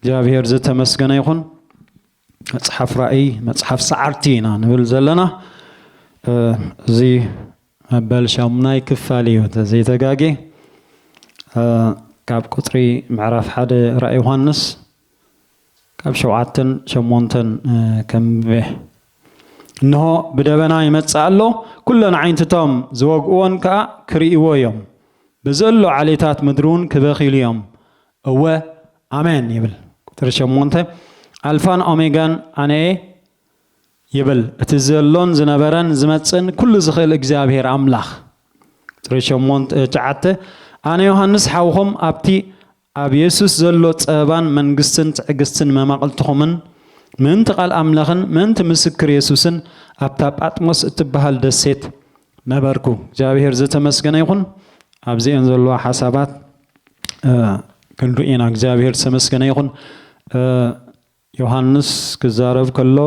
እግዚአብሔር ዝተመስገነ ይኹን መጽሐፍ ራእይ መጽሐፍ ሰዓርቲና ንብል ዘለና እዚ መበል ሻሙናይ ክፋል እዩ ተዘይተጋጌ ካብ ቁጥሪ ምዕራፍ 1 ራእይ ዮሐንስ ካብ 7-8 ከምብህ እንሆ ብደበና ይመጽእ ኣሎ ኩለን ዓይንትቶም ዝወግኡን ከዓ ክርእይዎ እዮም በዘሎ ዓሌታት ምድሩን ክበኺሉ እዮም እወ አሜን ይብል ቁጥሪ 8 አልፋን ኦሜጋን አነ ይብል እትዘሎን ዝነበረን ዝመጽን ኩሉ ዝኽእል እግዚአብሔር አምላኽ ቁጥሪ 8 አነ ዮሐንስ ሓውኹም ኣብቲ ኣብ ኢየሱስ ዘሎ ጸባን መንግስትን ትዕግስትን መማቕልትኹምን ምእንቲ ቃል አምላኽን ምእንቲ ምስክር ኢየሱስን ኣብታ ጳጥሞስ እትበሃል ደሴት ነበርኩ እግዚአብሔር ዝተመስገነ ይኹን ኣብዚአን ዘሎ ሓሳባት ክንርኢና እግዚአብሔር ዝተመስገነ ይኹን ዮሐንስ ክዛረብ ከሎ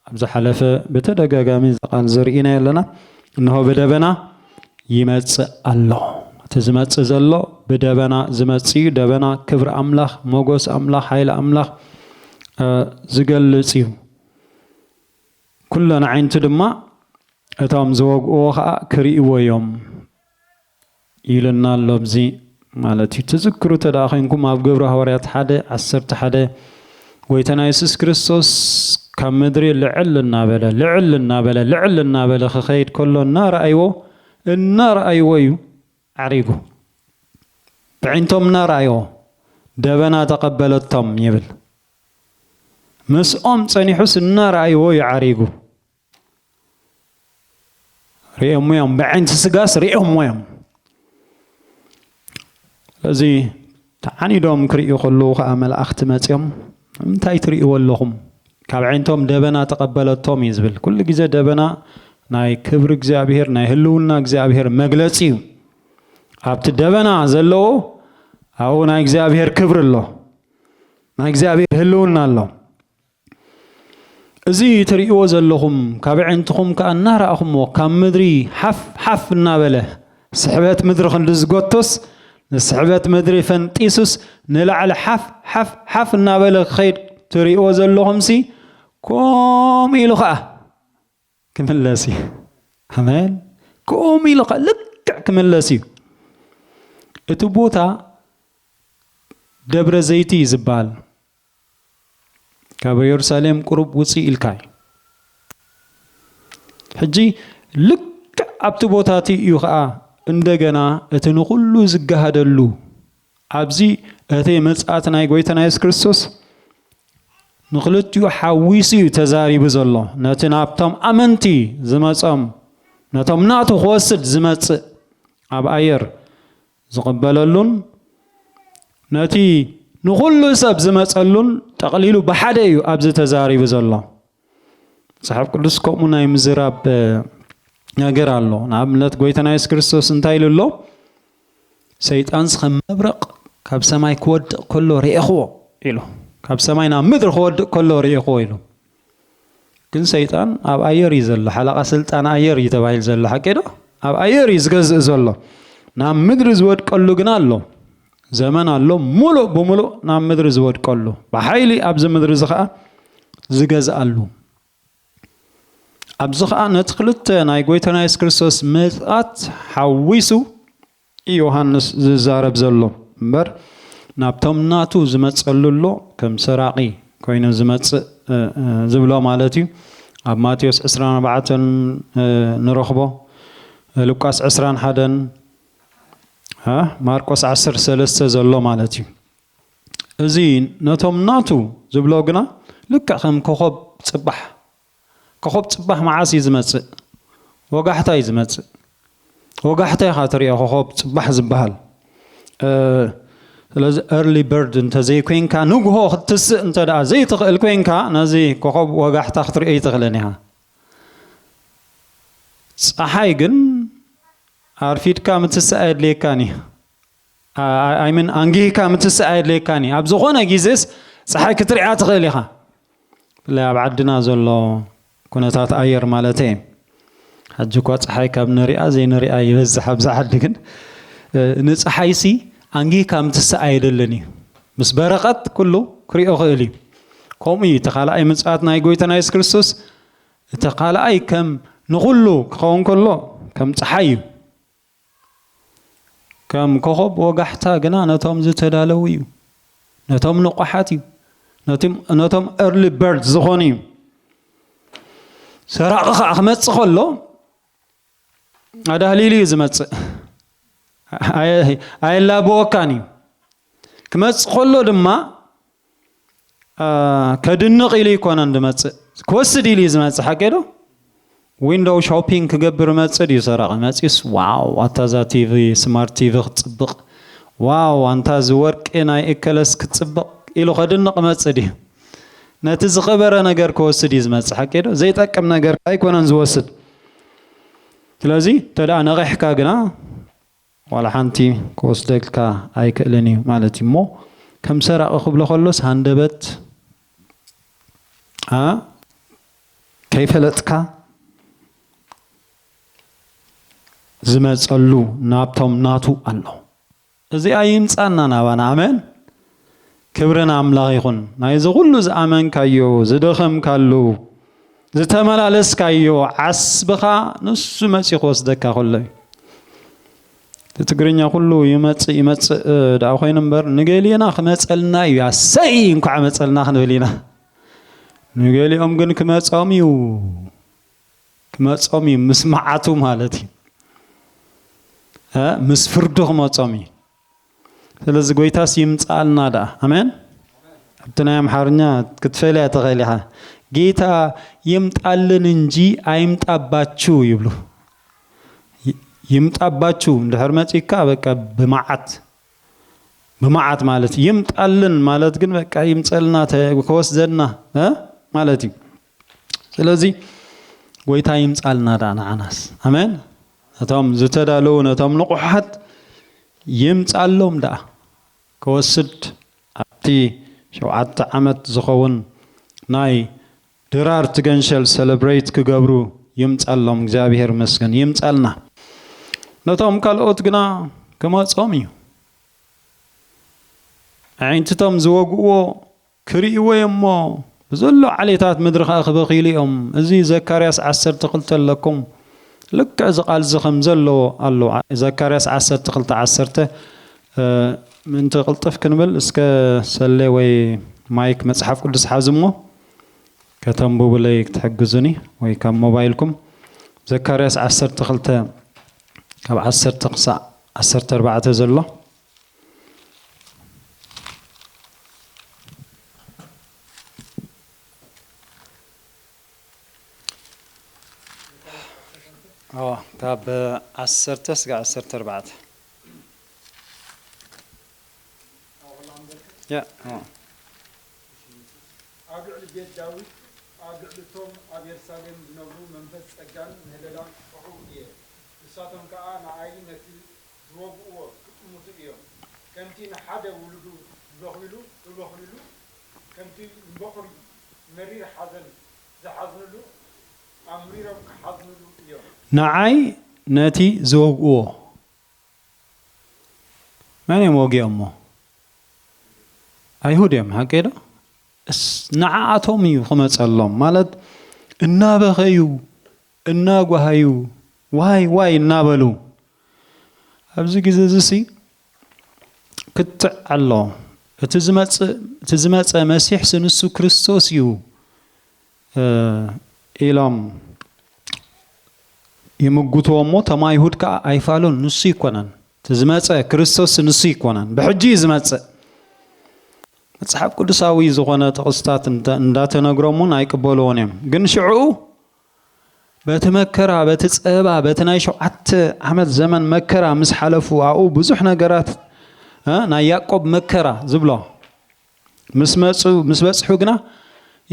ኣብ ዝሓለፈ በተደጋጋሚ ቃል ዘርኢና ያለና እንሆ በደበና ይመጽእ ኣሎ ተዝመጽእ ዘሎ በደበና ዝመጽእ ደበና ክብር አምላኽ ሞገስ አምላኽ ኃይል አምላኽ ዝገልጽ እዩ ኩለን ዓይንቲ ድማ እቶም ዝወግኡ ከዓ ክርእይዎ እዮም ኢልና ኣሎ ብዚ ማለት እዩ ትዝክሩ ተዳኺንኩም ኣብ ግብረ ሐዋርያት 1:11 ጎይታና ኢየሱስ ክርስቶስ ካብ ምድሪ ልዕል እናበለ ክኸይድ ከሎ እናረኣይዎ እዩ ዓሪጉ ብዓይንቶም እናረኣይዎ ደበና ተቐበለቶም ይብል ምስኦም ጸኒሑስ እናረኣይዎ ይዓሪጉ ሪኦም እዮም ብዓይንቲ ስጋስ ሪኦም እዮም እዚ ተዓኒዶም ክርእዩ ከለዉ ከዓ መላእኽቲ መጽኦም እንታይ ትርእይዎ ኣለኹም ካብ ዓይንቶም ደበና ተቐበለቶም ይዝብል ኩሉ ግዜ ደበና ናይ ክብሪ እግዚአብሔር ናይ ህልውና እግዚአብሔር መግለጺ እዩ ኣብቲ ደበና ዘለዎ ኣብኡ ናይ እግዚአብሔር ክብሪ ኣሎ ናይ እግዚአብሔር ህልውና ኣሎ እዚ ትርእይዎ ዘለኹም ካብ ዓይንትኹም ከዓ እናረኣኹምዎ ካብ ምድሪ ሓፍ እናበለ ስሕበት ምድሪ ክንዲ ዝጎቶስ ንስሕበት ምድሪ ፈንጢሱስ ንላዕሊ ሓፍ እናበለ ክኸይድ ትርእይዎ ዘለኹም ሲ ከምኡ ኢሉ ከዓ ክምለስ እዩ ኣሜን ከምኡ ኢሉ ከዓ ልክዕ ክምለስ እዩ እቲ ቦታ ደብረ ዘይቲ ዝባል ካብ ኢየሩሳሌም ቁሩብ ውፅእ ኢልካ ሕጂ ልክዕ ኣብቲ ቦታቲ እዩ ከዓ እንደገና እቲ ንኹሉ ዝጋሃደሉ ኣብዚ እቲ ምጽኣት ናይ ጎይታና ኢየሱስ ክርስቶስ ንኽልቲኡ ሓዊሱ ተዛሪቡ ዘሎ ነቲ ናብቶም ኣመንቲ ዝመጾም ነቶም ናቱ ክወስድ ዝመጽእ ኣብ ኣየር ዝቕበለሉን ነቲ ንኹሉ ሰብ ዝመጸሉን ጠቕሊሉ ብሓደ እዩ ኣብዚ ተዛሪቡ ዘሎ መጽሓፍ ቅዱስ ከምኡ ናይ ምዝራብ ነገር ኣሎ ንኣብነት ጎይታና ኢየሱስ ክርስቶስ እንታይ ኢሉ ኣሎ ሰይጣን ከም መብረቕ ካብ ሰማይ ክወድቕ ከሎ ሪኤኽዎ ኢሉ ካብ ሰማይ ናብ ምድሪ ክወድቕ ከሎ ሪኤኽዎ ኢሉ ግን ሰይጣን ኣብ ኣየር እዩ ዘሎ ሓለቓ ስልጣን ኣየር እዩ ተባሂሉ ዘሎ ሓቂ ዶ ኣብ ኣየር እዩ ዝገዝእ ዘሎ ናብ ምድሪ ዝወድቀሉ ግን ኣሎ ዘመን ኣሎ ሙሉእ ብሙሉእ ናብ ምድሪ ዝወድቀሉ ብሓይሊ ኣብዚ ምድሪ እዚ ከዓ ዝገዝኣሉ ኣብዚ ከዓ ነቲ ክልተ ናይ ጎይታና ኢየሱስ ክርስቶስ ምጽኣት ሓዊሱ ዮሐንስ ዝዛረብ ዘሎ እምበር ናብቶም ናቱ ዝመጸሉ ኣሎ ከም ሰራቂ ኮይኑ ዝመጽእ ዝብሎ ማለት እዩ ኣብ ማቴዎስ 24 ንረኽቦ ሉቃስ 21 ማርቆስ 13 ዘሎ ማለት እዩ እዚ ነቶም ናቱ ዝብሎ ግና ልክዕ ከም ኮኸብ ጽባሕ መዓስ እዩ ዝመጽእ ወጋሕታ እዩ ዝመጽእ ወጋሕታ ኢኻ ትሪኦ ኮኸብ ጽባሕ ዝበሃል ስለዚ early bird እንተዘይኮንካ ንግሆ ክትስእ እንተደኣ ዘይትኽእል ኮንካ ነዚ ኮኸብ ወጋሕታ ክትሪኦ ይትኽእልን ኢኻ ፀሓይ ግን ኣርፊድካ ምትስእ ኣየድልየካኒ ኣይምን አንጊካ ምትስእ ኣየድልየካኒ ኣብ ዝኾነ ግዜስ ፀሓይ ክትሪኣ ትኽእል ኢኻ ብላይ ኣብ ዓድና ዘሎ ኩነታት ኣየር ማለት እዩ ሕጂ እኳ ፀሓይ ካብ ንሪኣ ዘይንሪኣ ይበዝሕ ኣብዚ ዓዲ ግን ንፀሓይሲ አንጊካ ምትስእ ኣየድልን እዩ مس برقت كله كريو خيلي كومي تخالأي مصات ناي غويتنا يسوع كريستوس تخالأي كم نقولو كون كله كم صحيح كم كوخب وقحتا جنا نتوم زتدالويو نتوم نقحاتي نتوم early bird زخوني سراغ أحمد صخلو هذا هليلي زمت أي لا بوكاني كمت صخلو دما كدنق إلي كون عندمت كوسدي لي زمت حكيلو ويندو شوبينج كجبر ماتسدي سراغ ماتسيس واو أنتازا تيفي سمارت تيفي تصبق واو أنتاز ورك إنا إكلس كتصبق إلو خدنق ماتسدي نتز خبر نجار كوسدي زمت حكيلو زي تكم نجار أي كون نزوسد لازي تلا نغح كاجنا ولا حنتي كوسدك كا أي كلني مالتي مو كم سراغ أخبل خلص هندبت كيف لتكا زمصلو نابتم ناتو الله እዚ ኣይምጻና ናባና አሜን ክብረና አምላክ ይኹን ናይ ዝኹሉ ዝአመን ካዮ ዝደኸም ካሉ ዝተመላለስ ካዮ ዓስብኻ ንሱ መጽእ ወስደካ ሁሉ ትግርኛ ሁሉ ይመጽእ ዳ ኮይን እምበር ንገሊና ክመጸልና እዩ ያሰይ እንኳ መጸልና ክንብሊና ንገሊኦም ግን ክመጾም እዩ ምስማዓቱ ማለት እዩ مس فردخ مصامي ስለዚህ ጎይታስ ይምጻልና ዳ አሜን አብተና ያምሐርኛ ክትፈለ ያተኸሊሃ ጌታ ይምጣልን እንጂ አይምጣባችሁ ይብሉ ይምጣባችሁ እንደ ህርመጽካ በቃ በማዓት ማለት ይምጣልን ማለት ግን በቃ ይምጸልና ተወስደና ማለት እዩ ስለዚህ ጎይታ ይምጻልና ዳ ናናስ አሜን أتام زتدالون أتام نقحت يمتعلم دا كوسد أبتي شو عت عمت زخون ناي درار تجنشل celebrate كجبرو يمتعلم جابير مسكن يمتعلنا نتام كالوت جنا كما تصامي عين تتام زوجو كريوه يما بزلوا عليتات مدرخ أخذ خيليهم زي زكرياس عسر تقلت لكم لك إذا قال زخم زلوا الله زكرياس عسر تقلت عسرته من تقلت في كنبل اسك سلي وي مايك مصحف قدس حازمه كتنبو بلايك تحجزني وي كم موبايلكم زكرياس عسر تقلت كم عسر تقصع عسر تربعة زلوا طب 10 تسقع 10 4 يا أقعد بيت داوود أقعد توم أبير سالم نبو منفس أجان هللا وحوية لساتهم كأنا عايل نتي زوج ومتقيم كنتي نحدا ولدو بخلو كنتي بخل مرير حزن زحزنلو أمريرم حزنلو يوم نعاي ناتي زوجو ماني موجي أمه أيهوديم هكذا نعاتهم يخمس الله مالد النابخيو الناقوهيو واي النابلو أبزي جزء كتع الله تزمت مسيح سنسو كريستوس يو إلام يمقطوا أمو تما يهود كا أيفالون نسي كونان تزمت كريستوس نسي كونان بحجي زمت مصحف قدساوي زغونه تقصتات እንዳተነግሮሙን አይቀበሉንም ግን ሽዑ በተመከራ በተጸባ በተናይ ሸውዓት አመት ዘመን መከራ ምስ ሐለፉ አኡ ብዙሕ ነገራት ና ያዕቆብ መከራ ዝብሎ ምስ በጽሑ ግና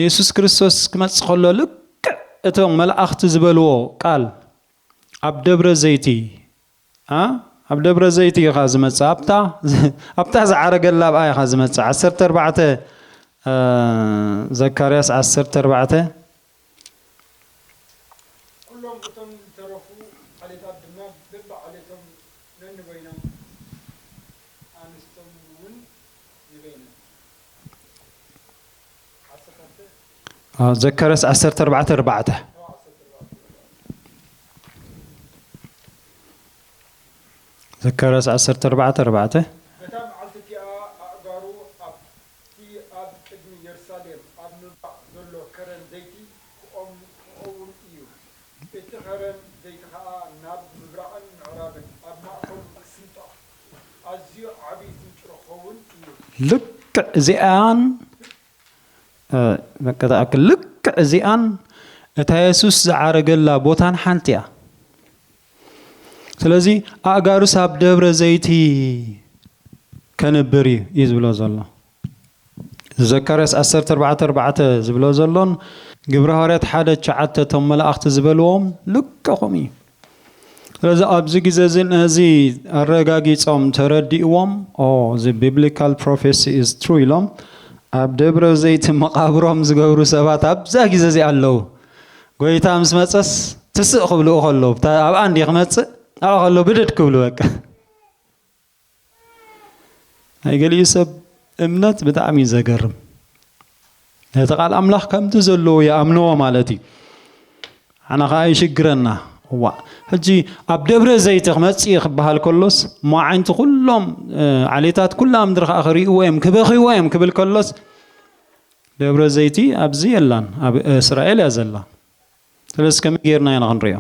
ኢየሱስ ክርስቶስ ክመጽ ከሎ ልክ እቶም መላእኽት ዝበልዎ ቃል ኣብ ደብረ ዘይቲ أب دبر زيتي خاز متى أبتا زعرق اللاب آية خاز متى عسرت أربعة زكرياس عسرت أربعة كلهم بتم ترفوا على تقدمنا بيبع عليكم لأن بينهم أنستمون ዘከረስ 14:4 ዘከረስ 14:4 በጣም አልተቂያ አጋሩ አብቲ አብ ቅድሚ ኢየሩሳሌም አብ ምብራቅ ዘሎ ከረን ዘይቲ ክኸውን እዩ እቲ ከረን ዘይቲ ከዓ ናብ ምብራቅን ምዕራብን ኣብ ማእከሉ ክስንጠቕ ኣዝዩ ዓብዪ ስንጭሮ ክኸውን እዩ ልክ እዚኣን መከታተል ልክ እዚኣን እታ ኢየሱስ ዝዓረገላ ቦታን ሓንቲ እያ ስለዚ ኣጋሩስ ኣብ ደብረ ዘይቲ ከነብር እዩ ዝብሎ ዘሎ ዘከረስ 14:4 ዝብሎ ዘሎን ግብረ ሐዋርያት 1:9 ቶም መላእኽቲ ዝበልዎም ልክኹም እዩ ስለዚ ኣብዚ ግዜ እዚ ኣረጋጊፆም ተረዲእዎም the biblical prophecy is true ኢሎም ኣብ ደብረ ዘይቲ መቃብሮም ዝገብሩ ሰባት ኣብዛ ግዜ እዚ ኣለዉ ጎይታ ምስ መፀስ ትስእ ክብልኡ ከለዉ ኣብ አንዲ ክመፅእ ኣብኡ ከሎ ብድድ ክብሉ በቃ ናይ ገሊኡ ሰብ እምነት ብጣዕሚ ዘገርም ነቲ ቃል ኣምላኽ ከምቲ ዘለዎ ይኣምንዎ ማለት እዩ ኣነ ከዓ ይሽግረና ሕጂ ኣብ ደብረ ዘይቲ ክመፅእ ክበሃል ከሎስ ሞዓይንቲ ኩሎም ዓሌታት ኩላ ምድሪ ከዓ ክሪእዎ እዮም ክበኺዎ እዮም ክብል ከሎስ ደብረ ዘይቲ ኣብዚ የላን ኣብ እስራኤል እያ ዘላ ስለዚ ከመይ ጌርና ኢና ክንሪኦ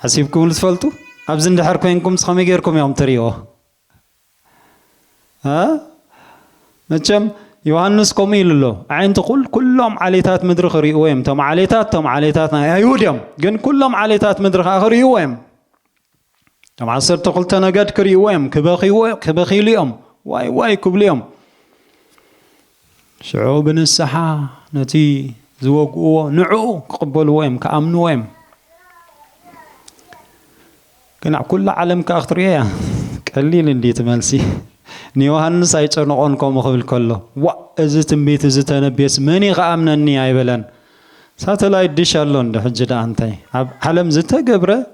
حسيبكم لتفلتوا أبزن دحر كوينكم سخمي غيركم يوم تريو نتشم يوحنس كوميل له عين تقول كلهم عليتات مدرخ ريوهم تم عليتات يهوديم جن كلهم عليتات مدرخ آخر يوهم تم عصر تقول تناقد كريوهم كبخي ليهم واي كبليهم شعوب السحا نتي زوجوا نعو قبلوهم كأمنوهم كنا كل عالم كأخطرية قليل اللي تملسي نيوهانس أيتشرنقونكم قبل كله إذا تنبيت إذا تنبيس مني غامنني عيبلن ساتلايت ديش اللون ده حجة أنتي حلم زته قبره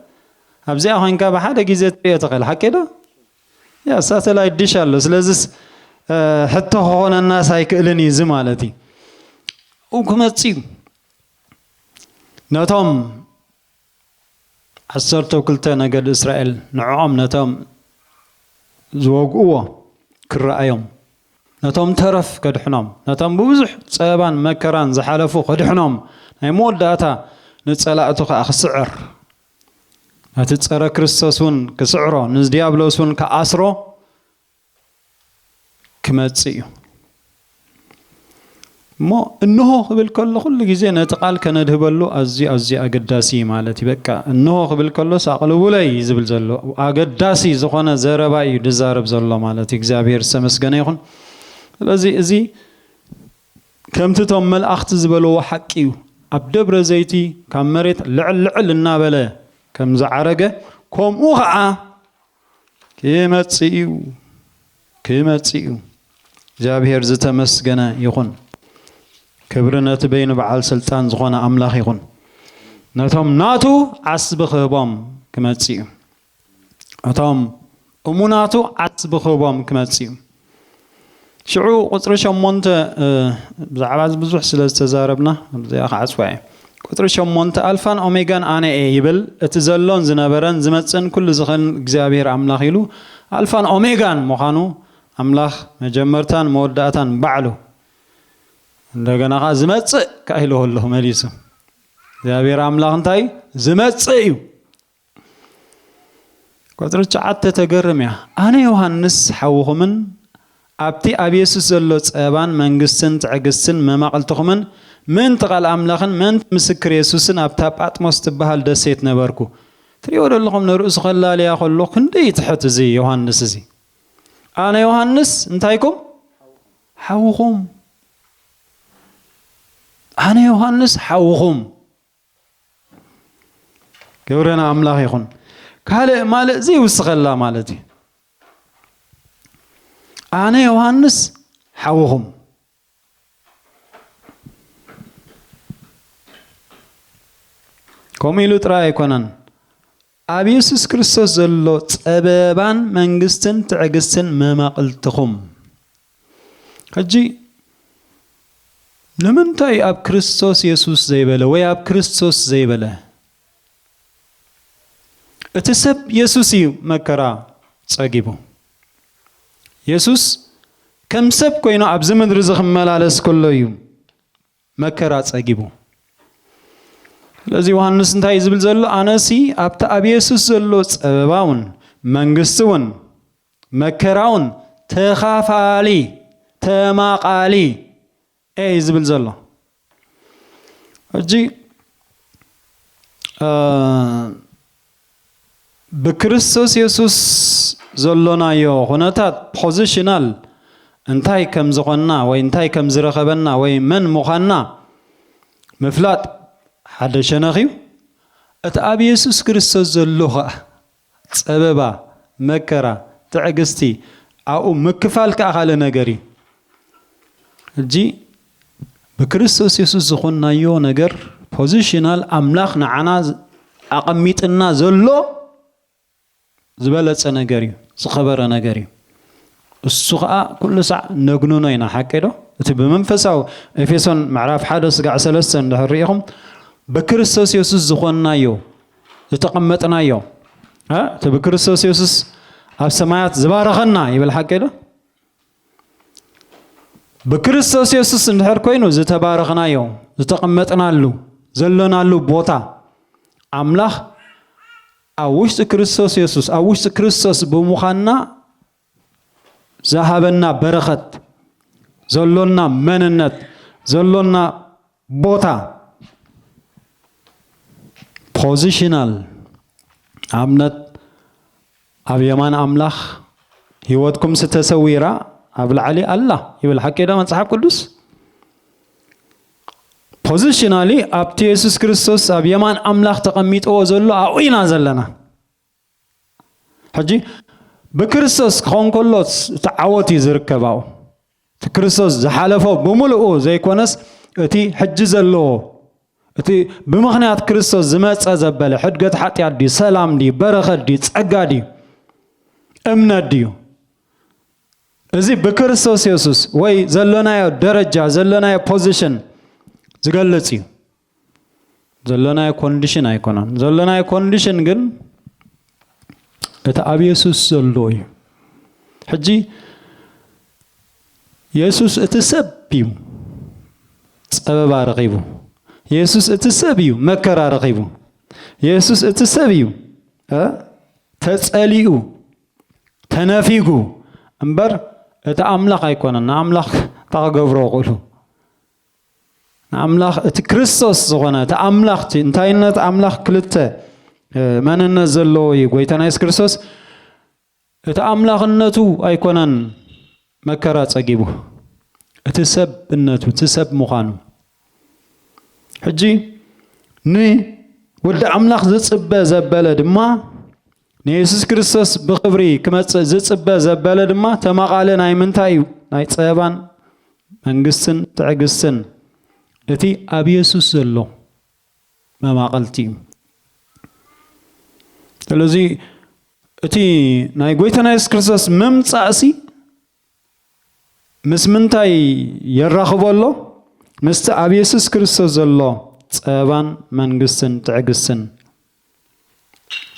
أبزي أخوين كاب حدا جزء يتقل حكيدا يا ساتلايت ديش الله سلزس حتى هون الناس هيكلني زمالتي وكم تصير نتام عصرت وكلتا نجد إسرائيل نعم نتام زوجوا كرأيهم نتام ترف كدحنام نتام بوزح سبان مكران زحلفوا كدحنام هاي مود داتا نتسألاتو كأخسعر نتسأل كريستوسون كسعره نزديابلوسون كأسره كما تسيو ما إنه قبل كل جزء نتقال كنده بلو أزي أقداسي مالتي بكا إنه قبل كل ساقلو ولا يزبل زلو أقداسي زخنا زرباي دزارب زلو مالتي إجزابير سمس جنيخون لذي كم تتمل أخت زبلو حكيو أبدبر زيتي كم مريت لعل النابلة كم زعرقة كم وقعة كما تسيو جابير زتمس جنا يخون كبرنا تبين بعال سلطان زخنا أملاخ يخون نتام ناتو عصب خبام كما تسيو نتام أموناتو عصب خبام كما تسيو شعو قطر شمونت زعباز بزوح سلاز تزاربنا زي أخ عصواي قطر شمونت ألفان أوميغان أنا يبل اتزلون زنابران زمتسن كل زخن جزابير أملاخ يلو ألفان أوميغان مخانو أملاخ مجمرتان موداتان بعلو እንደገና ዝመጽእ ካይለው الله መሊሱ እግዚአብሔር አምላክ እንታይ ዝመጽእ እዩ ቁጥር 9 ተገርምያ ኣነ ዮሐንስ ሓውኹምን ኣብቲ ኣብ ኢየሱስ ዘሎ ጸባን መንግስትን ትዕግስትን መማቕልትኹምን ምን ተቃል አምላኽን ምን ምስክር ኢየሱስን ኣብታ ጳጥሞስ ትበሃል ደሴት ነበርኩ ትሪኦ ዘለኹም ንርእሱ ኸላልያ ከሎ ክንደይ ትሕት እዚ ዮሐንስ እዚ ኣነ ዮሐንስ እንታይኩም ሓውኹም أنا يوحنس حوهم كورنا أملاخ يخون كهلا مال زي وسخلا مالتي أنا يوحنس حوهم كميلو ترى يكونن ኣብ ኢየሱስ ክርስቶስ ዘሎ ፀበባን መንግስትን ትዕግስትን መማቕልትኹም ሕጂ ንምንታይ ኣብ ክርስቶስ ኢየሱስ ዘይበለ ወይ ኣብ ክርስቶስ ዘይበለ እቲ ሰብ ኢየሱስ እዩ መከራ ፀጊቡ ኢየሱስ ከም ሰብ ኮይኑ ኣብ ምድሪ ዝኽመላለስ ከሎ እዩ መከራ ፀጊቡ ስለዚ ዮሐንስ እንታይ ዝብል ዘሎ ኣነሲ ኣብቲ ኣብ ኢየሱስ ዘሎ ፀበባውን መንግስትውን መከራውን ተኻፋሊ ተማቓሊ ዝብል ዘሎ ሕጂ ብክርስቶስ ኢየሱስ ዘሎናዮ ኩነታት ፖዚሽናል እንታይ ከም ዝኾንና ወይ እንታይ ከም ዝረኸበና ወይ መን ምዃንና ምፍላጥ ሓደ ሸነኽ እዩ እቲ ኣብ ኢየሱስ ክርስቶስ ዘሎ ኸኣ ፀበባ መከራ ትዕግስቲ ኣብኡ ምክፋል ከዓ ካልእ ነገር እዩ ሕጂ بكريستوس يسوع زخنا يو نجر positional أملاك نعنا أقميتنا زلوا زبالة نجاري صخبر نجاري السقاء كل ساعة نجنونا هنا حكيله تبي منفسه إفيسون معرف حدث قاع سلسلة نهريهم بكريستوس يسوع زخنا يو يتقمتنا يو ها تبي كريستوس يسوع السماوات زبارخنا يبل حكيله بكريستوس يسوع نهر كوينو زتبارخنا يو زتقمتنا له زلنا له بوتا أملاك أوش كريستوس يسوع أوش كريستوس بمخنا ذهبنا بركة زلنا مننت زلنا بوتا positional أمنت أبيمان أملاك هيوتكم ستسويرا أبل علي الله يقول حكي ده من صحاب كلوس positionally أبتي يسوع كريستوس أبيمان أملاك تقميت أو زلوا أوين زلنا حجي بكريستوس خون كلوس تعوتي زركباو كريستوس زحلفه بملؤه زي كونس أتي حج زلوا أتي بمخنيات كريستوس زمات أزبله حدقت حتى عدي سلام دي بركة دي تأجدي أمن ديو إذا بكريستوس يسوع وي زلنا يا درجة زلنا يا position زغلتي زلنا يا condition أيقونا زلنا يا condition جن أبي يسوع زلوي حجي يسوع اتسبيو سبب رقيبه يسوع اتسبيو مكر رقيبه يسوع اتسبيو تسأليو تنافيقو أمبر أملاك أيقونا أملاك تاغبرو قولو أملاك كريستوس زغنا أملاك انتاينت أملاك كلته من النزلو يقويتنا يس كريستوس أملاك النتو أيقونا مكرات أجيبه تسب النتو تسب مخانو حجي ني ود أملاك زتصب زبالة ما نيسوس كريستوس بخبري كما زتصب زبالة ما تماقالنا يمنتايو ناي صيبان منغستن تعغستن التي أبي يسوع زلو ما قلتي الذي التي ناي غويتنا يس كريستوس ممصاسي مسمنتاي يرخبولو مست أبي يسوع كريستوس زلو صيبان منغستن تعغستن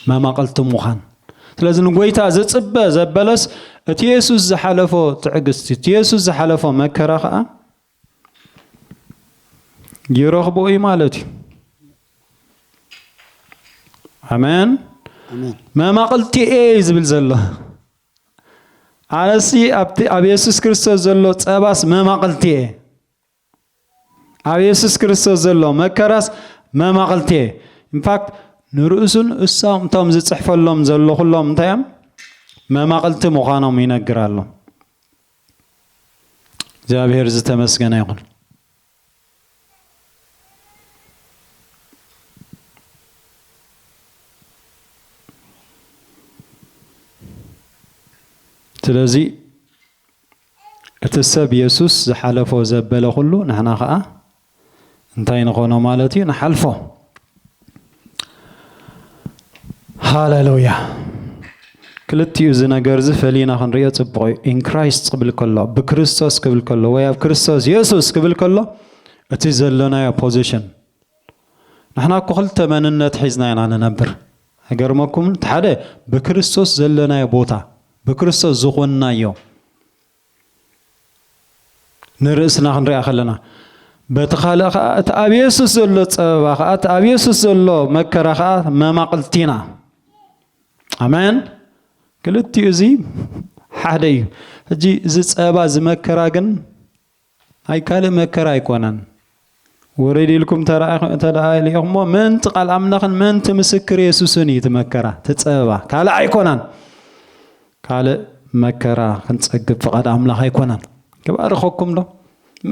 ما قلت مخان لازم غويتا زصب زبلس اتي يسوع زحلفو تعغست اتي يسوع زحلفو مكرا خا يرخبو اي مالتي امين ما قلت اي زبل زلو على ابي يسوع كريستوس زلو صباس ما قلت اي ابي يسوع كريستوس زلو مكراس ما قلت اي ان فاكت نرؤسن السام تام زصحف لهم زلو كلهم تايم ما قلت مخانهم ينغرالو እግዚአብሔር ዝተመስገነ ይሁን ስለዚህ እተሰብ ኢየሱስ ዝሓለፎ ዘበለ ሁሉ ንሕና ኸኣ እንታይ ንኾኖ ማለት እዩ ንሓልፎ ሃሌሉያ ክልቲኡ እዚ ነገር እዚ ፈሊና ክንሪኦ ጽቡቕ እዩ ኢን ክራይስት ክብል ከሎ ብክርስቶስ ክብል ከሎ ወይ ኣብ ክርስቶስ ኢየሱስ ክብል ከሎ እቲ ዘለናዮ ፖዚሽን ንሕና እኮ ክልተ መንነት ሒዝና ኢና ንነብር ኣይገርመኩም እቲ ሓደ ብክርስቶስ ዘለናዮ ቦታ ብክርስቶስ ዝኾንናዮ ንርእስና ክንሪኣ ከለና በቲ ካልእ ከዓ እቲ ኣብ ኢየሱስ ዘሎ ፀበባ ከዓ እቲ ኣብ ኢየሱስ ዘሎ መከራ ከዓ መማቕልቲና ኣሜን ክልቲኡ እዚ ሓደ እዩ ሕጂ እዚ ፀበባ ዝመከራ ግን ኣይ ካልእ መከራ ኣይኮነን ወረድ ኢልኩም ተራእይኹሞ ምንቲ ቃል ኣምላኽን ምንቲ ምስክር ኢየሱስን እዩ ትመከራ ትፀበባ ካልእ ኣይኮነን ካልእ መከራ ክንፀግብ ፍቓድ ኣምላኽ ኣይኮነን ክባርኸኩም ዶ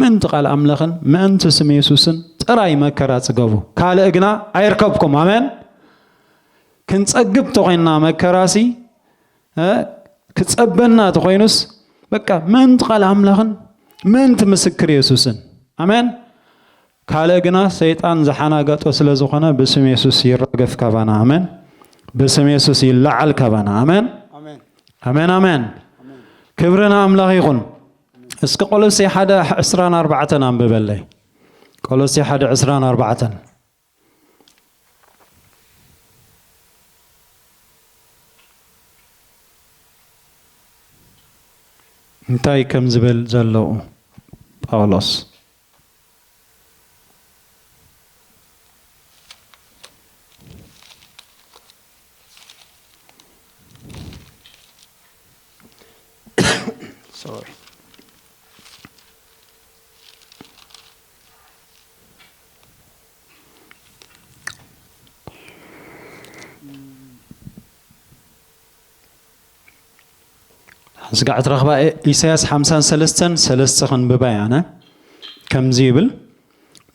ምንቲ ቃል ኣምላኽን ምንቲ ስም ኢየሱስን ጥራይ መከራ ጽገቡ ካልእ ግና ኣይርከብኩም ኣሜን ክንጸግብ ተኾይና መከራሲ ክጸበና ተኾይኑስ በቃ ምንቲ ቃል ኣምላኽን ምንቲ ምስክር ኢየሱስን ኣሜን ካልእ ግና ሰይጣን ዝሓናገጦ ስለ ዝኾነ ብስም ኢየሱስ ይረገፍ ካባና ኣሜን ብስም ኢየሱስ ይለዓል ካባና ኣሜን ኣሜን ኣሜን ክብርና ኣምላኽ ይኹን እስኪ ቆሎሴ 1:24 አንብበለይ ቆሎሴ 1:24 እንታይ ከም ዝብል ዘለው ጳውሎስ sorry زقعت رغبة إساس 53:3 خنبباي أنا كم زيبل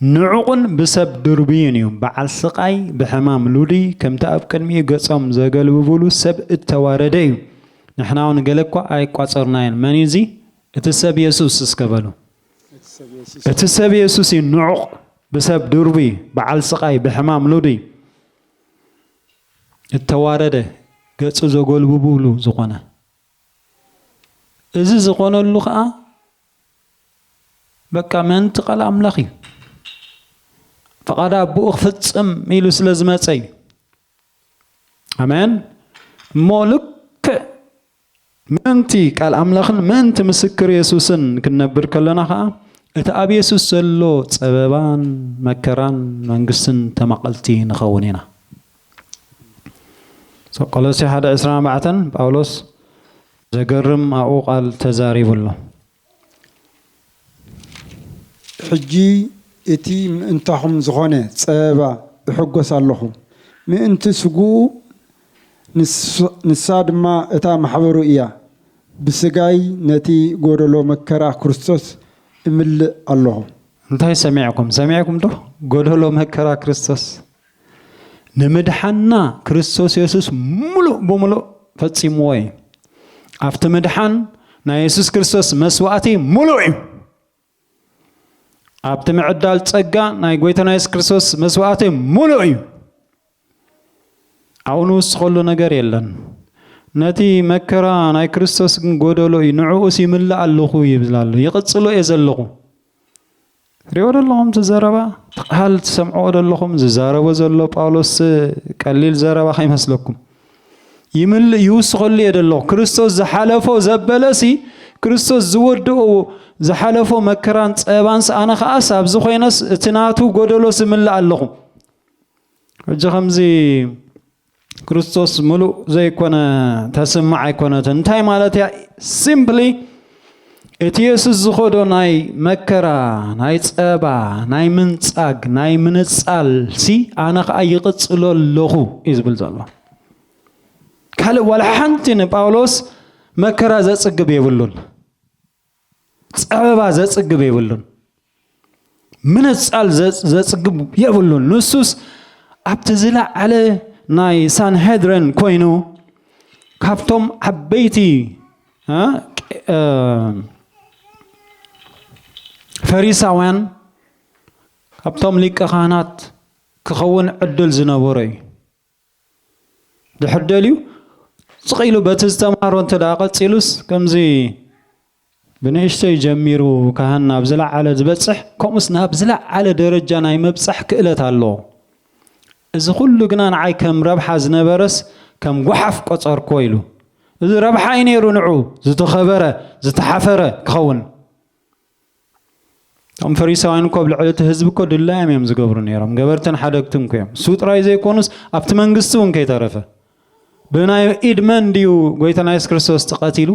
نعقن بسب دربين يوم بعل سقاي بحمام لودي كم تأب كلمي قصم زقل ببولو سب التواردي نحنا ونقلقوا أي قصرناين من يزي اتساب يسوس اسكبلو اتساب يسوس نعق بسب دربي بعل سقاي بحمام لودي التوارده قصو زقل ببولو زقنا إذا زقنا اللقاء بكا من تقال أملاخي فقد أبوخ فتسم ميلوس لازماتي أمان مولك منتي قال أملاخن من تمسكر يسوسن كنا بركلنا خا إتأب يسوس سلو سببان مكران منقسن تمقلتي نخونينا قالوسي 1:24 باولوس زجرم أو قال تزاريب الله حجي إتي أنتهم زغنة سبا بحجوس اللهم من أنت سجو نساد ما أتا محبرو إياه بسجاي نتي قولوا مكرا كريستوس إمل الله انتهي سمعكم ده قولوا مكرا كريستوس نمدحنا كريستوس يسوس ملو بملو فتسيموي أفت مدحان نا يسوس كريستوس مسواتي ملوئ أفت معدال تصقى نا يقويتنا يسوس كريستوس مسواتي ملوئ أونوس خلو نقر يلن نتي مكرا نا كريستوس قودلو ينعوسي ملا اللخو يبزلالو يقصلو يزلخو ريود اللهم تزاربا هل تسمعوا اللهم زاربا زلو باولوس قليل زاربا خي مسلكم يمل يوسخل يدلو كريستوس زحلفو زبلسي كريستوس زودو زحلفو مكران صبانس انا خاص ابز خوينس تناتو غودلو سمل اللهم اجي خمزي كريستوس ملو زي كونه تسمع يكونه انتي مالتي سيمبلي اتيسوس زخودو ناي مكرا ناي صبا ناي منصاق ناي منصال سي انا خا يقصلو لخو يزبل زالو قال ولا حنتن باولوس مكرا زصقب يبلون صبا زصقب يبلون منصال زصقب يبلون نسوس ابتزلا على ناي سانهدرن كوينو كافتم حبيتي فريساوان كافتم ليك خانات كخون عدل زنبوري دحدليو صقيلو بتستمارو انت لاقصيلوس كمزي بنشتي جميرو كهنا بزلع على زبصح كومسنا بزلع على درجه ناي مبصح كእለት አለው እዚ ኩሉ ግና ንዓይ ከም ረብሓ ዝነበረስ ከም ጉሓፍ ቆፀርኮ ኢሉ እዚ ረብሓ ይነሩ ንዑ ዝተኸበረ ዝተሓፈረ ክኸውን ቶም ፈሪሳውያን ኮ ብልዕልቲ ህዝብ ኮ ድላዮም እዮም ዝገብሩ ነይሮም ገበርተን ሓደግትን ኮዮም ሱጥራይ ዘይኮኑስ ኣብቲ መንግስቲ እውን ከይተረፈ ብናይ ኢድ መን ድዩ ጎይታና ኢየሱስ ክርስቶስ ተቐቲሉ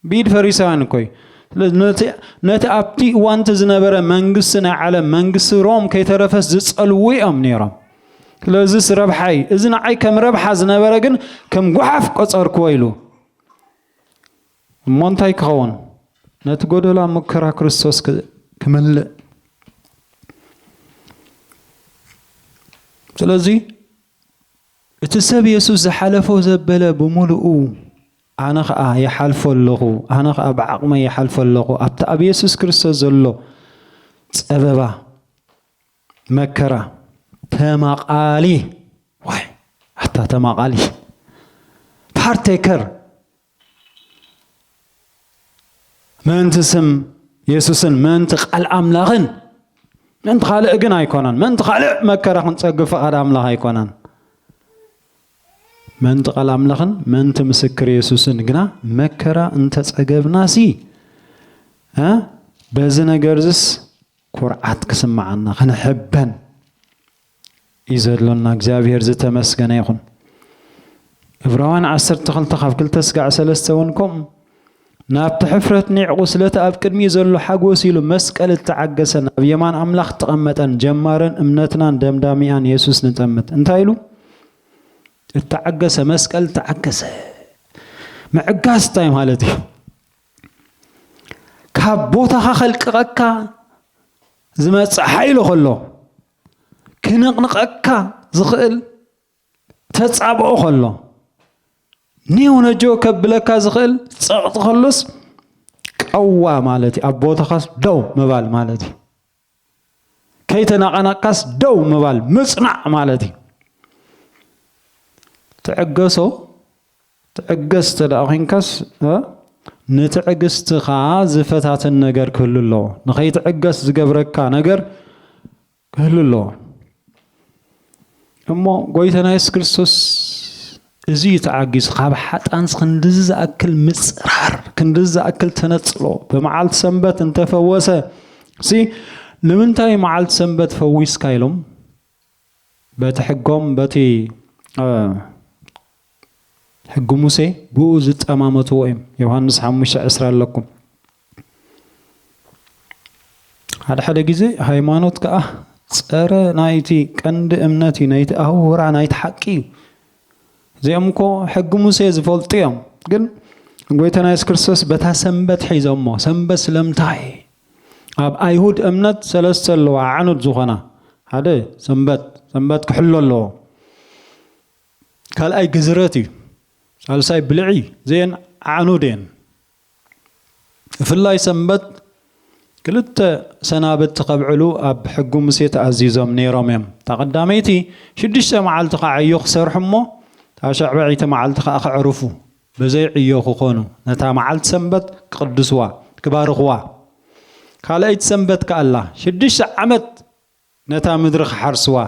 ቢድ ፈሪሳውያን ኮይ ነቲ ኣብቲ ዋንተ ዝነበረ መንግስቲ ናይ ዓለም መንግስቲ ሮም ከይተረፈስ ዝጸልዉ እዮም ነይሮም ስለዚስ ረብሓይ እዚ ንዓይ ከም ረብሓ ዝነበረ ግን ከም ጉሓፍ ቆፀርክዎ ኢሉ እሞ እንታይ ክኸውን ነቲ ጎደሎ መከራ ክርስቶስ ክመልእ ስለዚ እቲ ሰብ ኢየሱስ ዝሓለፎ ዘበለ ብምሉኡ ኣነ ኸኣ ይሓልፎ ኣለኹ ኣነ ኸኣ ብዓቕመይ ይሓልፎ ኣለኹ ኣብቲ ኣብ ኢየሱስ ክርስቶስ ዘሎ ፀበባ መከራ ተማቃሊ ዋይ ኣታ ተማቃሊ ፓርቴከር መንት ስም ኢየሱስን መንት ቃል ኣምላኽን መንት ካልእ ግን ኣይኮነን መንት ካልእ መከራ ክንፀግፍ ፈቃድ ኣምላኽ ኣይኮነን መንት ቃል ኣምላኽን መንት ምስክር ኢየሱስን ግና መከራ እንተፀገብናሲ በዚ ነገርዝስ ኩርዓት ክስማዓና ክንሕበን ይዘሎና እግዚአብሔር ዝተመስገነ ይኹን ዕብራውያን 12 ካብ 2-3 ወንኩም ናብቲ ሕፍረት ኒዕቁ ስለተ ኣብ ቅድሚ ዘሎ ሓጎስ ኢሉ መስቀል ተዓገሰን ኣብ የማን ኣምላኽ ተቐመጠን ጀማረን እምነትናን ደምዳሚያን ኢየሱስ ንጠምት እንታይ ኢሉ التعجس مسكل تعجس معجاس تايم هالتي كابوتا خلق ركا زمت حيلو خلو كنقنق أكا زخل تتصابو خلو نيو نجو كبلكا زخل تصغط خلص قوا مالتي أبوتا خاص دو مبال مالتي كيتنا قنقاس دو مبال مصنع مالتي تعجسو تعجس تلاقينكاس نتعجست خا زفتات النجار كل الله نخي تعجس زجبرك نجار كل الله أما قويتنا يسوع كريستوس زي تعجز خاب حتى أنس خندز أكل مسرار خندز أكل تنتصلو بمعال سنبت انت فوسه سي لمن تاي معال سنبت فويس كايلوم بتحقهم بتي حق موسى بوزت أمامته وإم يوحنس 5:10 لكم هذا حدا جزء هيمانوت كأه صار نايتي كند أمنتي نايت أهورا نايت حقي زي أمكو حق موسى زفولتيهم قل قويتنا يسوع كريستوس بتسنبت حيزمه سنبت لمتاي أب أيهود أمنت سلسل وعنود زخنا هذا سنبت كحلو الله قال أي جزرتي سالساي بلعي زين عنودين في الله سنبت كلت سنابت تقبعلو أب حقو مسيت عزيزهم نيراميم تقداميتي شدش معالتق عيوخ سرحمو تاشع بعيت معالتق أخعرفو بزي عيوخ خونو نتا معالت سنبت قدسوا كبارخوا كالايت سنبت كالله شدش عمت نتا مدرخ حرسوا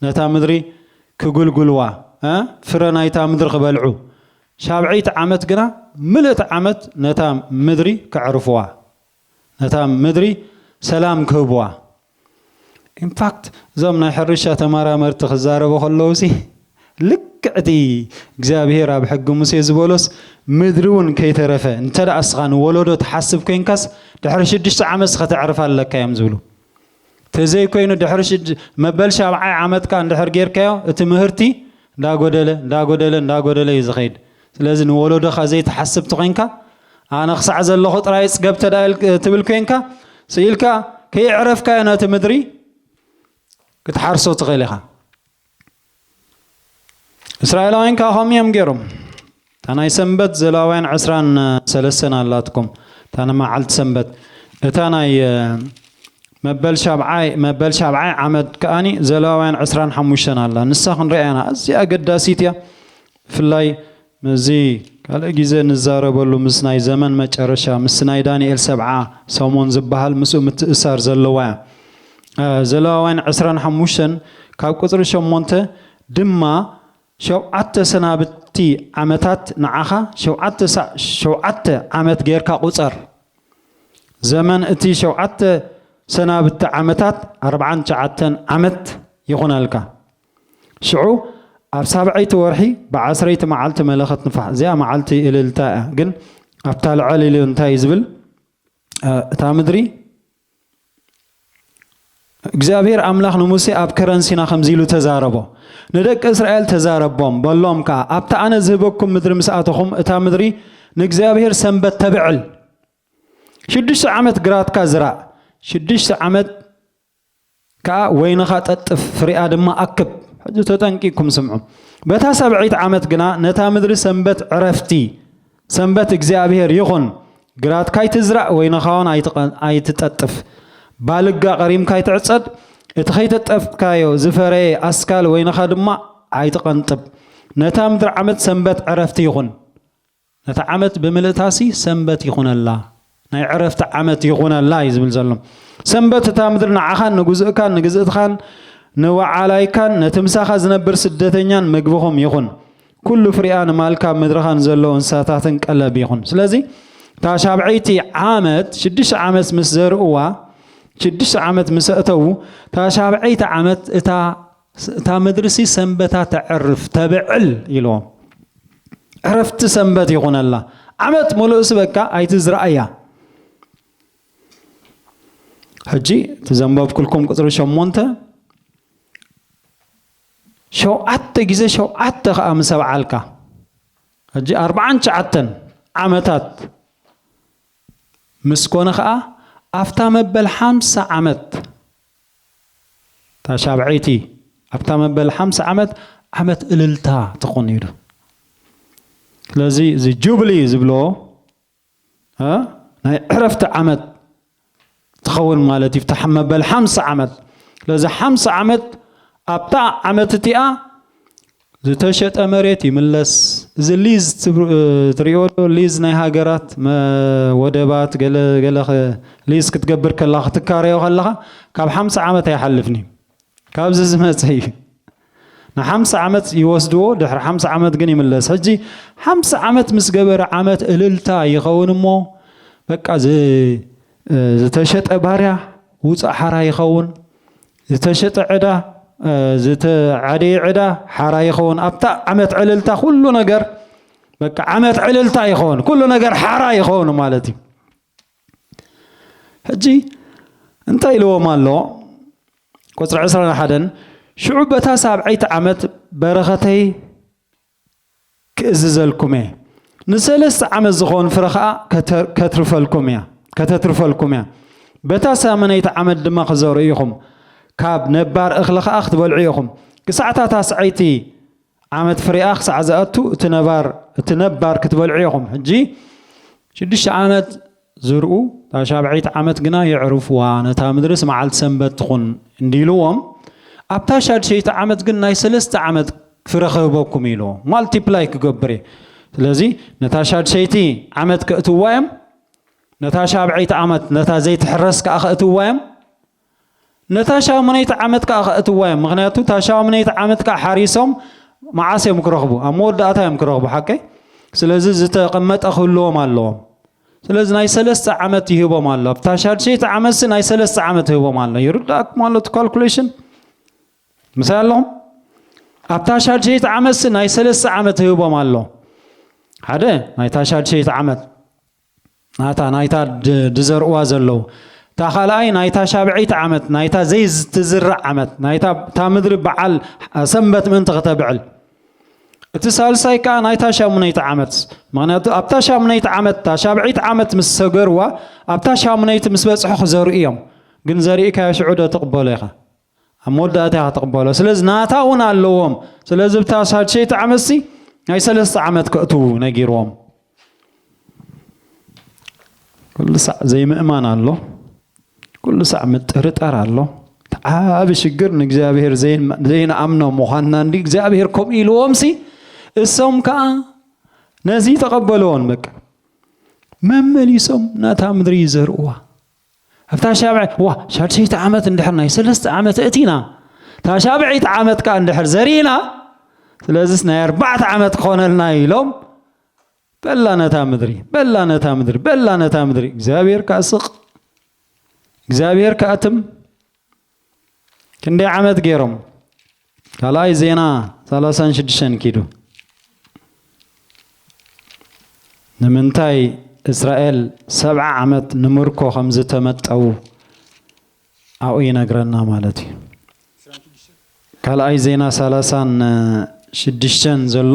نتا مدري كقلقلوا فرنايتا مدرخ بلعو شابعيت عمت قنا ملت عمت نتا مدري كعرفوا نتا مدري سلام كوبوا in fact زمنا حرشة تمارا مرتخ الزاربو خلوسي لكعتي እግዚአብሔር ኣብ ሕግ ሙሴ ዝበሎስ ምድሩን ከይተረፈ እንተዳ ኣስኻን ወለዶ ተሓስብ ኮይንካስ ድሕሪ 6 ዓመት ከተዕርፍ ኣለካ እዮም ዝብሉ ተዘይ ኮይኑ ድሕሪ መበል 7 ዓመትካ እንድሕር ጌርካዮ እቲ ምህርቲ እንዳጎደለ ይዝኸይድ ስለዚ ንወለዶኻ ዘይተሓስብ ትኾንካ ኣነ ክሳዕ ዘለኹ ጥራይ ጽገብተ ዳል ትብል ኮይንካ ስኢልካ ከይዕረፍካ ነቲ ምድሪ ክትሓርሶ ትኽእል ኢኻ እስራኤላውያን ካኸም እዮም ገይሮም ታናይ ሰንበት ዘላውያን 23 ኣላትኩም ታና መዓልቲ ሰንበት እታ ናይ መበል 7 ዓመት ከኣኒ ዘላውያን 25 ኣላ ንሳ ክንሪአና እዚ ኣገዳሲት እያ ፍላይ መዚ ካልእ ግዜ ንዛረበሉ ምስ ናይ ዘመን መጨረሻ ምስ ናይ ዳንኤል 70 ሰሞን ዝበሃል ምስኡ ምትእሳር ዘለዋ ዘሌዋውያን 25 ካብ ቁጽሪ 8 ድማ 7 ሰናብቲ ዓመታት ንዓኻ 7 ዓመት ጌርካ ቁጽር ዘመን እቲ 7 ሰናብቲ ዓመታት 49 ዓመት ይኹነልካ ሽዑ ኣብ 7ይቲ ወርሒ ብ10ይቲ መዓልቲ መለኸት ንፋሕ እዚኣ መዓልቲ እልልታ ግን ኣብታ ልዕል ኢሉ እንታይ ዝብል እታ ምድሪ እግዚአብሔር አምላክ ንሙሴ ኣብ ከረንሲና ከምዚ ኢሉ ተዛረቦ ንደቂ እስራኤል ተዛረቦም በሎም ካ ኣብታ ኣነ ዝህበኩም ምድሪ ምስኣተኹም እታ ምድሪ ንእግዚአብሔር ሰንበት ተብዕል 6 ዓመት ግራትካ ዝራእ 6 ዓመት ካ ወይንኻ ጠጥፍ ፍሪኣ ድማ ኣክብ ሕጂ ተጠንቂኩም ስምዑ በታ 7ይቲ ዓመት ግና ነታ ምድሪ ሰንበት ዕረፍቲ ሰንበት እግዚአብሔር ይኹን ግራትካ ይትዝራእ ወይንኻውን ኣይትጠጥፍ ባልጋ ቀሪምካ ይትዕጸድ እቲ ኸይተጠፍካዮ ዝፈረየ ኣስካል ወይንኻ ድማ ኣይትቐንጥብ ነታ ምድሪ ዓመት ሰንበት ዕረፍቲ ይኹን ነታ ዓመት ብምልእታሲ ሰንበት ይኹነላ ናይ ዕረፍቲ ዓመት ይኹነላ ይዝብል ዘሎ ሰንበት እታ ምድሪ ንዓኻን ንጉዝእካን ንግዝእትኻን ንወዓላይካን ነትምሳኻ ዝነብር ስደተኛን ምግብኹም ይኹን ኩሉ ፍሪኣ ንማልካ ምድርኻን ዘለዎ እንስሳታትን ቀለብ ይኹን ስለዚ እታ 7ይቲ ዓመት 6 ዓመት ምስ ዘርእዋ 6 ዓመት ምስ እተው እታ 7ይቲ ዓመት እታ ምድርሲ ሰንበታ ተዕርፍ ተብዕል ኢሎም ዕረፍቲ ሰንበት ይኹነላ ዓመት ሙሉእ ስበካ ኣይትዝራእያ ሕጂ ተዘንበብኩልኩም ቁጽሪ 8 7 ጊዜ 7 ኸኣ ምሰብዓልካ ሕጂ 49 ዓመታት ምስኮነ ኸኣ ኣፍታ መበል 50 ዓመት ታ 7ይቲ ኣፍታ መበል 50 ዓመት ዓመት እልልታ ትኾን እዩ ስለዚ እዚ ጁብሊ ዝብሎ ናይ ዕረፍቲ ዓመት تخون مالتي يفتح مبل 5 عمت لذا 5 عمت أبتاع عمت تيا زتشت أمريتي ملس زليز تريول ليز نايها جرات ما ودبات قال ليز كتجبر كلا تكاري وخلها كاب 5 عمت يحلفني كاب زمت هي نا 5 عمت يوسدو دحر 5 عمت جني ملس هجي 5 عمت مسجبر عمت إللتا يخون مو بقى زتشت أباريا وصع حرا يخون زتشت عدا زت عدي عدا حرا يخون أبتا عمت عللتا كل نجر بقى عمت عللتا يخون كل نجر حرا يخون مالتي هجي انت يلو مالو قصر عسرنا حدا شعوبتها 7 عمت برختي كأززلكم نسلس عمت زخون فرخاء كترفلكم كتترفلكم بتاسا من يتعمد دما خزوريكم كاب نبار اخلق اخت بالعيكم كساعتا تاسعيتي عمد فري اخ سعزاتو تنبار كتبلعيكم حجي 6 عمد زرقو تا 7 عمد غنا يعرفوا نتا مدرس معل سنبت تكون انديلوهم ابتا 6 عمد غنا 3 عمد فرخبكم يلو مالتيبلاي كغبري ስለዚህ ነታ 6 عمد كاتوايم نتا 7 عمت نتا زيت حرس كأخذتوايم نتا 8 عمت كأخذتوايم مغنياتو تا 8 عمت كحريسهم معاسي مكرهبو امود داتا مكرهبو حقي سلازي زتقمت اخلوهم اللهم سلازي ناي 3 عمت يهبهم الله تا 6 عمت ناي 3 عمت يهبهم الله يردك مالو كالكوليشن مثال لهم ابتا 6 عمت ناي 3 عمت يهبهم الله هذا ناي تا 6 عمت نايتا نايتا دزروا زلو تا خلاي نايتا 7 عمت نايتا زي تزرع عمت نايتا تا مدري بعل سنبت من تغتبعل اتصال سايكا نايتا 8 عمت معناته ابتا 8 عمت تا 7 عمت مسغروا ابتا 8 مسبصح خزريهم ግን ዘሪእካ ሽዑዶ ተقبل ኢኻ አሞዳታ ተقبل ስለዚ ናታውን ኣለዎም ስለዚ ብታ 6 ዓመትሲ ናይ 3 ዓመት ከእቱ ነጊሮም كل ساعة زي ما إيمان الله كل ساعة مترتر الله تعاب شجر نجزابير زين أمنا مخنا نديك زابير كم إلوامسي እሶም ከዓ ነዚ ተቀበለውን በቃ መመሊሶም ናታ ምድሪ ይዘርእዋ ኣብታ ሻብዕ ዋ 6 ዓመት እንድሕር ናይ 3 ዓመት እቲና ታ 7 ዓመት ከዓ እንድሕር ዘሪና ስለዚህ ናይ 4 ዓመት ኮነልና ኢሎም በላነታ ምድሪ እግዚአብሔር ካስቅ እግዚአብሔር ካትም ክንደይ ዓመት ገይሮም ካልኣይ ዜና 36 ኪዶ ንምንታይ እስራኤል 7 ዓመት ንምርኮ ከም ዝተመጠው አው ይነግረና ማለት እዩ ካልኣይ ዜና 36 ዘሎ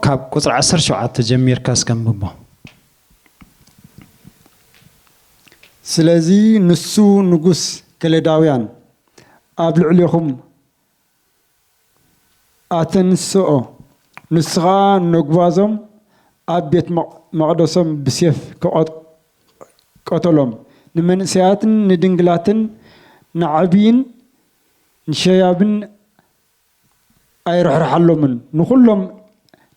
ካብ ቁጥር 17 ጀሚርካ እስከምብቦ ስለዚ ንሱ ንጉስ ከለዳውያን ኣብ ልዕሊኹም ኣተንስኦ ንስኻ ነጓዞም ኣብ ቤት መቅደሶም ብሴፍ ቀተሎም ንመንእሰያትን ንድንግላትን ንዓብይን ንሸያብን ኣይርሕርሓሎምን ንኩሎም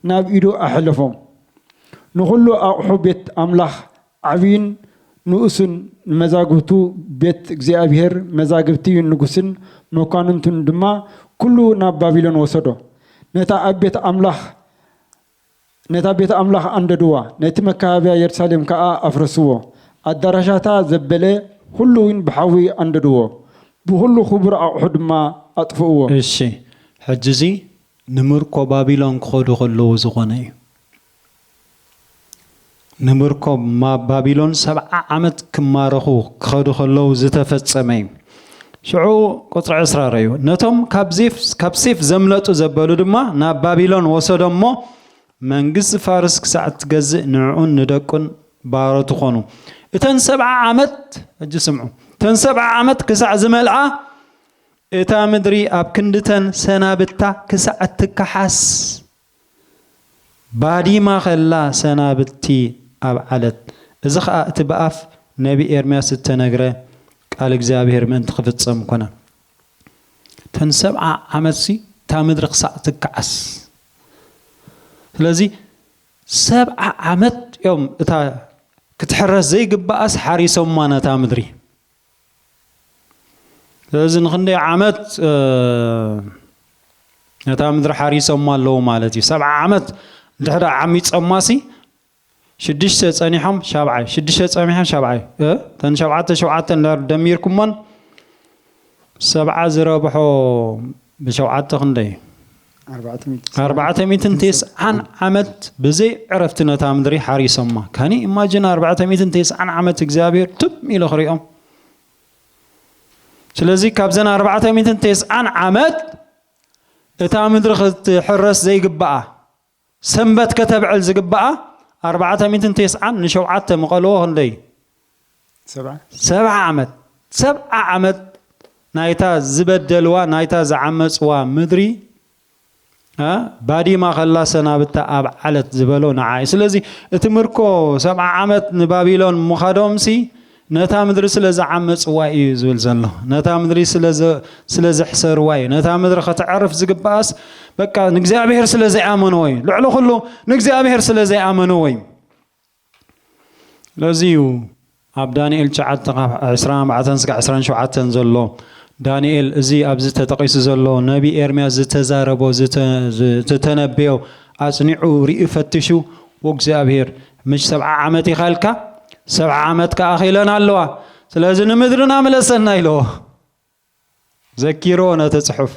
ናብ ኢዱ ኣሕለፎም ንኩሉ ኣቑሑ ቤት ኣምላኽ ዓብይን ንኡስን መዛግብቱ ቤት እግዚአብሔር መዛግብቲ ንጉስን መኳንንቱን ድማ ኩሉ ናብ ባቢሎን ወሰዶ ነታ ቤት ኣምላኽ አንደድዋ ነቲ መካበቢያ ኢየሩሳሌም ከዓ ኣፍረስዎ ኣዳራሻታ ዘበለ ሁሉን ብሓዊ አንደድዎ ብሁሉ ክቡር ኣቑሑ ድማ ኣጥፍእዎ እሺ ሕጂዚ ንምርኮ ባቢሎን ክኸዱ ከለዉ ዝኾነ እዩ ንምርኮ ባቢሎን 7 ዓመት ክማረኹ ክኸዱ ከለዉ ዝተፈጸመ እዩ ሽዑ ቁጥሪ 10 ረዩ ነቶም ካብ ሴፍ ዘምለጡ ዘበሉ ድማ ናብ ባቢሎን ወሰዶሞ መንግስቲ ፋርስ ክሳዕ ትገዝእ ንዕኡን ንደቁን ባሮቱ ኾኑ እተን 7 ዓመት እጅ ስምዑ እተን 7 ዓመት ክሳዕ ዝመልዓ እታ ምድሪ ኣብ ክንድተን ሰናብታ ክሳዕ ትከሓስ ባዲማ ኸላ ሰናብቲ ኣብ ዓለት እዚ ከዓ እቲ በኣፍ ነቢ ኤርምያስ ዝተነግረ ቃል እግዚአብሔር ምእንቲ ክፍጸም ኮነ ተን 7 ዓመት እታ ምድሪ ክሳዕ ትከሓስ ስለዚ 7 ዓመት ዮም እታ ክትሕረስ ዘይግባእስ ሓሪሶም ነታ ምድሪ ስለዚ ንክንደይ ዓመት ነታ ምድሪ ሓሪሶም ኣለዉ ማለት እዩ 7 ዓመት ድሕሪ ዓሚፆማሲ 6 ፀኒሖም 7 6 ፀኒሖም 7 ተን 7 ደሚርኩሞን 7 ዝረብሖ ب7 ክንደይ 490 ዓመት بزي عرفت نتا مدري حريصهم كاني imagine 490 ዓመት እግዚአብሔር ትም ኢሉ ኽሪኦም ስለዚ ካብዘን 490 ዓመት እታ ምድሪ ክትሕረስ ዘይግባኣ ሰንበት ከተብዕል ዝግባኣ 490 ንሸውዓተ መቐልዎ ክንደይ 7 ዓመት ናይታ ዝበደልዋ ናይታ ዝዓመፅዋ ምድሪ ባዲማ ኸላ ሰናብታ ኣብ ዓለት ዝበሎ ንዓይ ስለዚ እቲ ምርኮ 7 ዓመት ንባቢሎን ምኻዶምሲ ነታ ምድሪ ስለ ዝዓመፅዋ እዩ ዝብል ዘሎ ነታ ምድሪ ስለ ዝሕሰርዋ እዩ ነታ ምድሪ ከተዕርፍ ዝግባእስ በቃ ንእግዚአብሔር ስለ ዘይኣመኑ ወይ ልዕሊ ኩሉ ንእግዚአብሔር ስለ ዘይኣመኑ ወይ ለዚዩ ኣብ ዳንኤል 9:24-27 ዘሎ ዳንኤል እዚ ኣብዚ ተጠቂሱ ዘሎ ነቢ ኤርምያስ ዝተዛረቦ ዝተነብዮ ኣጽኒዑ ርኢ ፈትሹ ወእግዚአብሔር ምሽ 7 ዓመት ይኻልካ 7 ዓመት ከኣኺለን ኣለዋ ስለዚ ንምድርና መለሰና ኢሎ ዘኪሮ ነቲ ጽሑፍ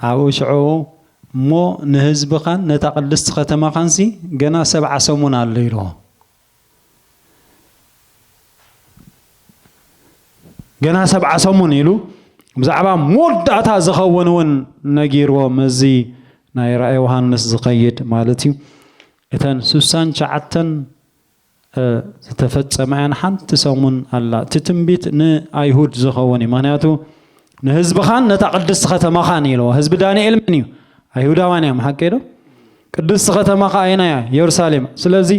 ኣብኡ ሽዑ እሞ ንህዝብኻን ነታ ቅድስቲ ከተማኻንሲ ገና 7 ሰሙን ኣሎ ኢሎ ገና 7 ሰሙን ኢሉ ብዛዕባ ሞዳእታ ዝኸውን ነጊርዎ መዚ ናይ ራእይ ዮሐንስ ዝኸይድ ማለት እዩ እተን 69 ዝተፈጸመን ሓንቲ ሰሙን ኣላ እቲ ትንቢት ንኣይሁድ ዝኸውን እዩ ምክንያቱ ንህዝብኻን ነታ ቅድስቲ ከተማኻን ኢሎ ህዝቢ ዳንኤል ምን እዩ ኣይሁዳውያን እዮም ሓቂ ዶ ቅድስቲ ከተማኻ ኣይና ኢየሩሳሌም ስለዚ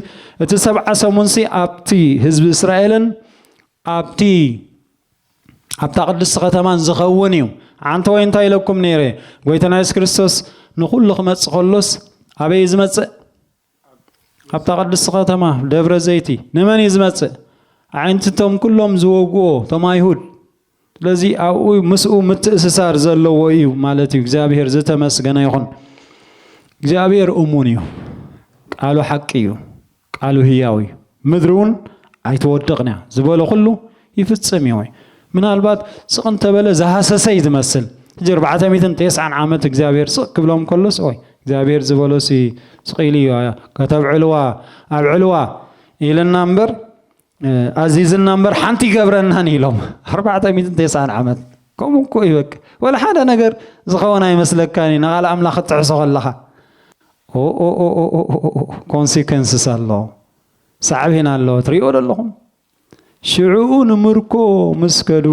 እቲ 7 ሰሙን ሲ ኣብቲ ህዝቢ እስራኤልን ኣብታ ቅድስቲ ከተማን ዝኸውን እዩ ዓንተ ወይ እንታይ ኢለኩም ነይረ ጎይታና ኢየሱስ ክርስቶስ ንኹሉ ክመጽእ ከሎስ ኣበይ ዝመጽእ ኣብታ ቅድስቲ ከተማ ደብረ ዘይቲ ንመን እዩ ዝመጽእ ዓይንትቶም ኩሎም ዝወግኦ ቶም ኣይሁድ ስለዚ ኣብኡ ምስኡ ምትእስሳር ዘለዎ እዩ ማለት እዩ እግዚአብሔር ዝተመስገነ ይኹን እግዚአብሔር እሙን እዩ ቃሉ ሓቂ እዩ ቃሉ ህያው እዩ ምድሪ እውን ኣይተወድቕና ዝበሎ ኩሉ ይፍጽም እዩ ምናልባት ስቕን ተበለ ዝሃሰሰይ ዝመስል 490 ዓመት እግዚአብሔር ስቕ ክብሎም ከሎስ ኦይ እግዚአብሔር ዝበሎሲ ስቂሊ ከተብዕልዋ ኣብ ዕልዋ ኢለና እምበር ኣዚዝና እምበር ሓንቲ ይገብረናን ኢሎም 490 ዓመት ከምኡ እኮ ይበቅ ወላ ሓደ ነገር ዝኸውን ኣይመስለካኒ ንቓል ኣምላኽ ክትዕሶ ከለኻ ኮንሲከንስስ ኣሎ ሳዕቤን ኣሎ ትሪኦ ኣለኹም ሽዑኡ ንምርኮ መስከዱ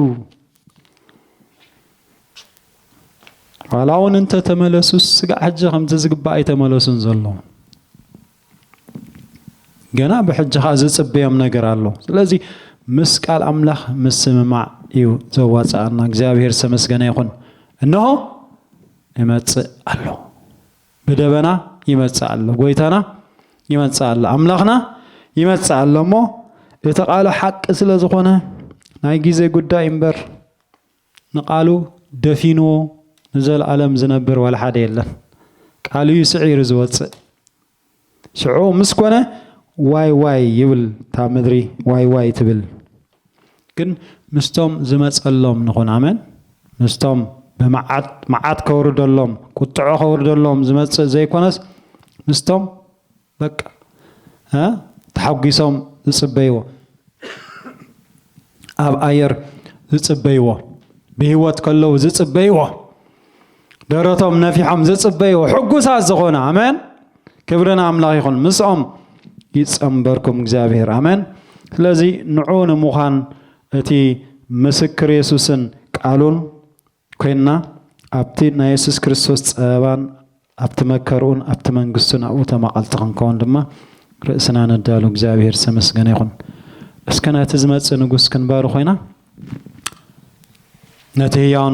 ዋላውን እንተ ተመለሱስ ስጋዕ ሕጂ ከምቲ ዝግባእ ኣይተመለሱን ዘሎ ገና ብሕጂኻ ዝጽበዮም ነገር ኣሎ ስለዚ ምስ ቃል ኣምላኽ ምስምማዕ እዩ ዘዋፅኣና እግዚአብሔር ዝተመስገነ ይኹን እነሆ ይመጽእ ኣሎ ብደበና ይመጽእ ኣሎ ጎይታና ይመጽእ ኣሎ ኣምላኽና ይመጽእ ኣሎ እሞ እቲ ቃሉ ሓቂ ስለ ዝኾነ ናይ ግዜ ጉዳይ እምበር ንቃሉ ደፊንዎ ንዘለዓለም ዝነብር ወላ ሓደ የለን ቃሉ ይስዒር ዝወፅእ ሽዑ ምስ ኮነ ዋይ ዋይ ይብል ታ ምድሪ ዋይ ዋይ ትብል ግን ምስቶም ዝመጸሎም ንኹን ኣመን ምስቶም ብመዓት ከውርደሎም ቁጥዖ ከውርደሎም ዝመጽእ ዘይኮነስ ምስቶም በቃ ተሓጒሶም ዝጽበይዎ ኣብ ኣየር ዝጽበይዎ ብህይወት ከለዉ ዝጽበይዎ ደረቶም ነፊሖም ዝጽበይዎ ሕጉሳት ዝኾነ ኣመን ክብርና ኣምላኽ ይኹን ምስኦም ይጸምበርኩም እግዚአብሔር ኣመን ስለዚ ንዑ ንምዃን እቲ ምስክር ኢየሱስን ቃሉን ኮይና ኣብቲ ናይ ኢየሱስ ክርስቶስ ጸባን ኣብቲ መከሩን ኣብቲ መንግስቱን ኣብኡ ተማቐልቲ ክንከውን ድማ ርእስና ነዳሉ እግዚአብሔር ዝተመስገነ ይኹን እስከ ነቲ ዝመጽእ ንጉስ ክንባሩ ኮይና ነቲ ህያውን